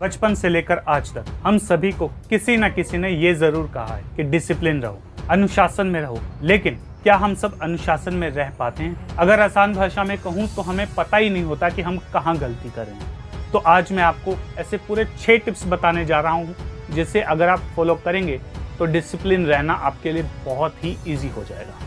बचपन से लेकर आज तक हम सभी को किसी न किसी ने ये जरूर कहा है कि डिसिप्लिन रहो, अनुशासन में रहो। लेकिन क्या हम सब अनुशासन में रह पाते हैं? अगर आसान भाषा में कहूँ तो हमें पता ही नहीं होता कि हम कहाँ गलती कर रहे हैं। तो आज मैं आपको ऐसे पूरे 6 टिप्स बताने जा रहा हूँ जिसे अगर आप फॉलो करेंगे तो डिसिप्लिन रहना आपके लिए बहुत ही ईजी हो जाएगा।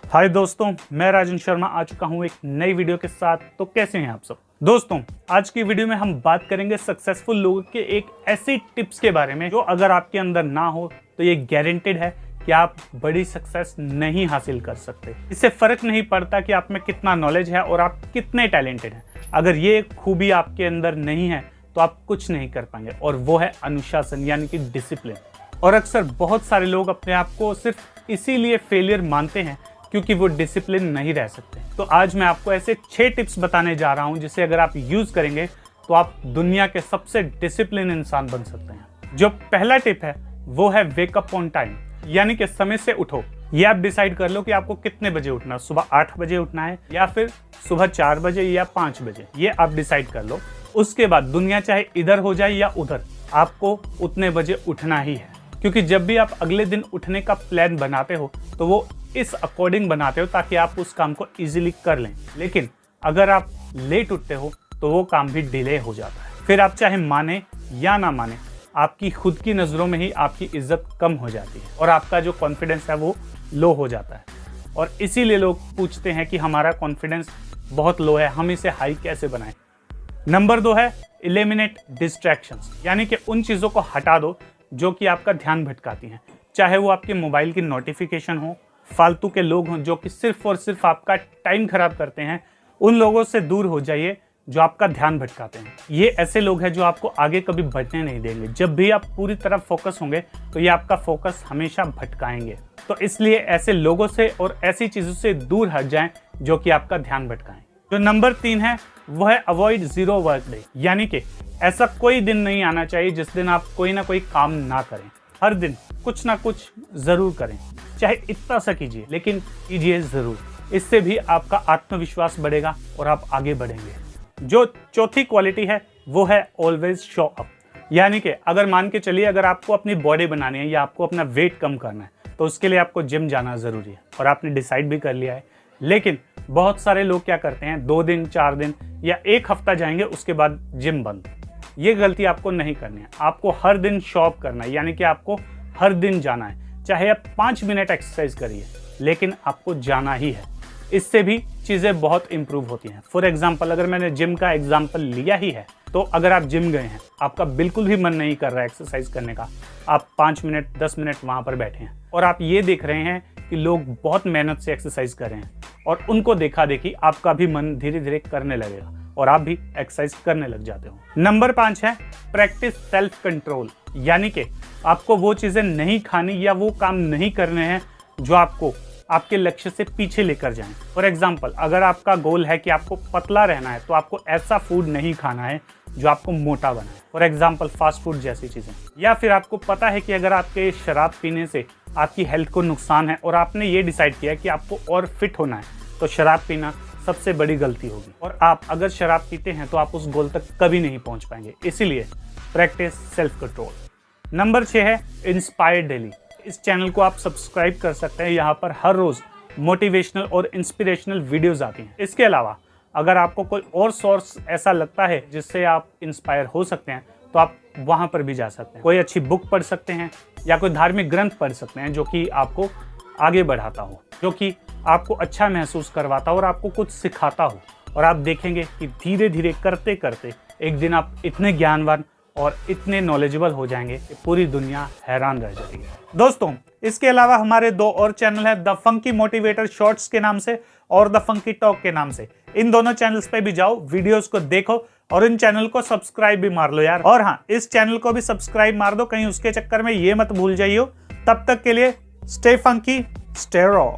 हाय दोस्तों, मैं राजन शर्मा आ चुका हूं एक नई वीडियो के साथ। तो कैसे हैं आप सब दोस्तों? आज की वीडियो में हम बात करेंगे सक्सेसफुल लोगों के एक ऐसी टिप्स के बारे में जो अगर आपके अंदर ना हो तो ये गारंटेड है कि आप बड़ी सक्सेस नहीं हासिल कर सकते। इससे फर्क नहीं पड़ता कि आप में कितना नॉलेज है और आप कितने टैलेंटेड हैं। अगर ये खूबी आपके अंदर नहीं है तो आप कुछ नहीं कर पाएंगे, और वो है अनुशासन यानी कि डिसिप्लिन। और अक्सर बहुत सारे लोग अपने आप को सिर्फ इसीलिए फेलियर मानते हैं क्योंकि वो डिसिप्लिन नहीं रह सकते। तो आज मैं आपको ऐसे 6 टिप्स बताने जा रहा हूं जिसे अगर आप यूज करेंगे तो आप दुनिया के सबसे डिसिप्लिन इंसान बन सकते हैं। जो पहला टिप है वो है वेकअप ऑन टाइम, यानी कि समय से उठो। ये आप डिसाइड कर लो कि आपको कितने बजे उठना है। सुबह 8 बजे उठना है या फिर सुबह 4 बजे या 5 बजे, ये आप डिसाइड कर लो। उसके बाद दुनिया चाहे इधर हो जाए या उधर, आपको उतने बजे उठना ही है। क्योंकि जब भी आप अगले दिन उठने का प्लान बनाते हो तो वो इस अकॉर्डिंग बनाते हो ताकि आप उस काम को इजीली कर लें। लेकिन अगर आप लेट उठते हो तो वो काम भी डिले हो जाता है। फिर आप चाहे माने या ना माने, आपकी खुद की नज़रों में ही आपकी इज्जत कम हो जाती है और आपका जो कॉन्फिडेंस है वो लो हो जाता है। और इसीलिए लोग पूछते हैं कि हमारा कॉन्फिडेंस बहुत लो है, हम इसे हाई कैसे बनाएं। नंबर 2 है एलिमिनेट डिस्ट्रैक्शंस, यानी कि उन चीज़ों को हटा दो जो कि आपका ध्यान भटकाती हैं। चाहे वो आपके मोबाइल की नोटिफिकेशन हो, फालतू के लोग हों जो कि सिर्फ और सिर्फ आपका टाइम खराब करते हैं, उन लोगों से दूर हो जाइए जो आपका ध्यान भटकाते हैं। ये ऐसे लोग हैं जो आपको आगे कभी बढ़ने नहीं देंगे। जब भी आप पूरी तरह फोकस होंगे तो ये आपका फोकस हमेशा भटकाएंगे। तो इसलिए ऐसे लोगों से और ऐसी चीज़ों से दूर हट जाएं जो कि आपका ध्यान भटकाएं। जो नंबर 3 है वो है अवॉइड जीरो वर्क डे, यानी कि ऐसा कोई दिन नहीं आना चाहिए जिस दिन आप कोई ना कोई काम ना करें। हर दिन कुछ ना कुछ जरूर करें, चाहे इतना सा कीजिए लेकिन कीजिए जरूर। इससे भी आपका आत्मविश्वास बढ़ेगा और आप आगे बढ़ेंगे। जो चौथी क्वालिटी है वो है ऑलवेज शो अप, यानी कि अगर मान के चलिए अगर आपको अपनी बॉडी बनानी है या आपको अपना वेट कम करना है तो उसके लिए आपको जिम जाना जरूरी है और आपने डिसाइड भी कर लिया है। लेकिन बहुत सारे लोग क्या करते हैं, 2 दिन 4 दिन या 1 हफ्ता जाएंगे, उसके बाद जिम बंद। ये गलती आपको नहीं करनी है। आपको हर दिन शो अप करना है, यानी कि आपको हर दिन जाना है। चाहे आप 5 मिनट एक्सरसाइज करिए लेकिन आपको जाना ही है। इससे भी चीज़ें बहुत इंप्रूव होती हैं। फॉर एग्जांपल, अगर मैंने जिम का एग्जांपल लिया ही है तो अगर आप जिम गए हैं, आपका बिल्कुल भी मन नहीं कर रहा है एक्सरसाइज करने का, आप 5 मिनट 10 मिनट वहाँ पर बैठे हैं और आप ये देख रहे हैं कि लोग बहुत मेहनत से एक्सरसाइज कर रहे हैं और उनको देखा देखी आपका भी मन धीरे धीरे करने लगेगा और आप भी एक्सरसाइज करने लग जाते हो। नंबर 5 है प्रैक्टिस सेल्फ कंट्रोल, यानी कि आपको वो चीज़ें नहीं खानी या वो काम नहीं करने हैं जो आपको आपके लक्ष्य से पीछे लेकर जाएं। फॉर एग्जाम्पल, अगर आपका गोल है कि आपको पतला रहना है तो आपको ऐसा फूड नहीं खाना है जो आपको मोटा बनाए। फॉर एग्जाम्पल, फास्ट फूड जैसी चीज़ें। या फिर आपको पता है कि अगर आपके शराब पीने से आपकी हेल्थ को नुकसान है और आपने ये डिसाइड किया कि आपको और फिट होना है, तो शराब पीना सबसे बड़ी गलती होगी और आप अगर शराब पीते हैं तो आप उस गोल तक कभी नहीं पहुंच पाएंगे। इसीलिए प्रैक्टिस सेल्फ कंट्रोल। नंबर 6 है इंस्पायर डेली। इस चैनल को आप सब्सक्राइब कर सकते हैं। यहाँ पर हर रोज मोटिवेशनल और इंस्पिरेशनल वीडियोस आती हैं। इसके अलावा अगर आपको कोई और सोर्स ऐसा लगता है जिससे आप इंस्पायर हो सकते हैं तो आप वहाँ पर भी जा सकते हैं। कोई अच्छी बुक पढ़ सकते हैं या कोई धार्मिक ग्रंथ पढ़ सकते हैं जो कि आपको आगे बढ़ाता हो, जो कि आपको अच्छा महसूस करवाता हो और आपको कुछ सिखाता हो। और आप देखेंगे कि धीरे धीरे करते करते एक दिन आप इतने ज्ञानवान और इतने नॉलेजेबल हो जाएंगे कि पूरी दुनिया हैरान रह जाएगी। दोस्तों, इसके अलावा हमारे 2 और चैनल है, द फंकी मोटिवेटर शॉर्ट्स के नाम से और द फंकी टॉक के नाम से। इन दोनों चैनल्स पे भी जाओ, वीडियोस को देखो और इन चैनल को सब्सक्राइब भी मार लो यार। और हाँ, इस चैनल को भी सब्सक्राइब मार दो, कहीं उसके चक्कर में ये मत भूल जाइयो। तब तक के लिए स्टे फंकी, स्टे रॉ।